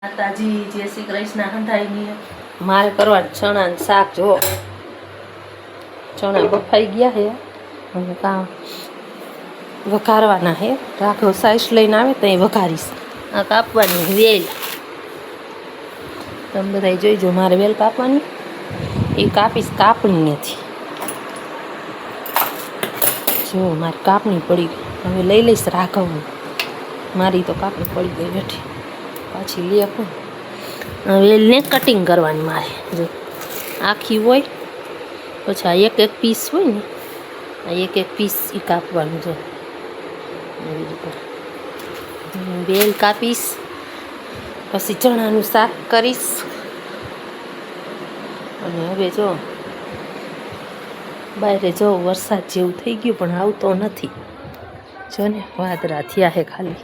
માતાજી જય શ્રી કૃષ્ણ હંધાઈની મારે કરવા ચણા શાક જો ચણા બફાઈ ગયા હે અને કામ વઘારવાના હે રાખો સાઈસ લઈને આવે તો વઘારીશ આ કાપવાની વેલ તમે બધા જોઈજો મારે વેલ કાપવાની એ કાપીશ કાપણીએથી જો મારે કાપણી પડી હવે લઈ લઈશ રાખવું મારી તો કાપણી પડી ગઈ બેઠી પાછી લે આપું વેલને કટિંગ કરવાની મારે જો આખી હોય પછી આ એક એક પીસ હોય ને આ એક એક પીસ એ કાપવાનું જો એવી રીતે વેલ કાપીશ પછી ચણાનું શાક કરીશ અને હવે જો બહાર જો વરસાદ જેવું થઈ ગયું પણ આવતો નથી જો ને વાદળા થયા હે ખાલી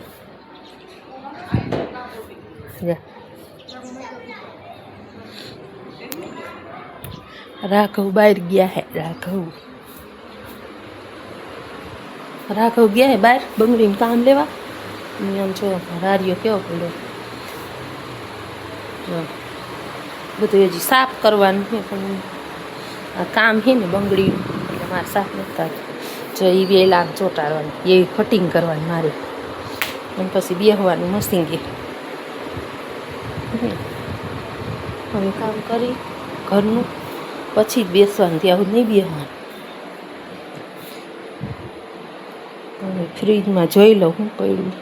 રાઘવ બહાર ગયા હે રાઘવ ગયા હે બહાર બંગડીનું કામ લેવા આમ જો રારિયો કેવો પડ્યો બધું હજી સાફ કરવાનું છે પણ આ કામ છે ને બંગડીનું એટલે મારે સાફ નથી જો એ વેલા ચોંટાડવાની એ કટિંગ કરવાની મારે અને પછી બેહવાનું મશીન કે હવે કામ કરી ઘરનું પછી જ બેસવાનું ત્યાં સુધી નહીં બેસવાનું હવે ફ્રીજમાં જોઈ લઉં હું પડ્યું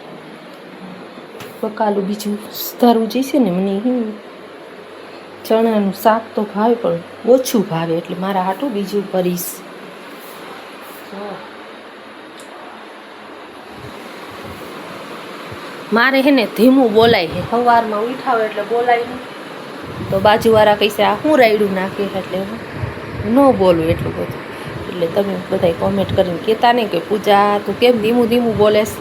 બકાલું બીજું સુધારવું જઈશે ને મને ચણાનું શાક તો ભાવે પણ ઓછું ભાવે એટલે મારા હાટું બીજું કરીશ મારે હે ને ધીમું બોલાય છે સવારમાં ઉઠાવે એટલે બોલાય નહીં તો બાજુવાળા કહીશે આ શું રાયડું નાખે એટલે હું ન બોલું એટલું બધું એટલે તમે બધા કોમેન્ટ કરીને કહેતા નહીં કે પૂજા તું કેમ ધીમું ધીમું બોલેશ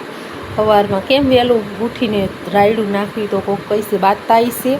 સવારમાં કેમ વહેલું ઉઠીને રાયડું નાખવી તો કોઈક કહીશે બાતતા આવીશે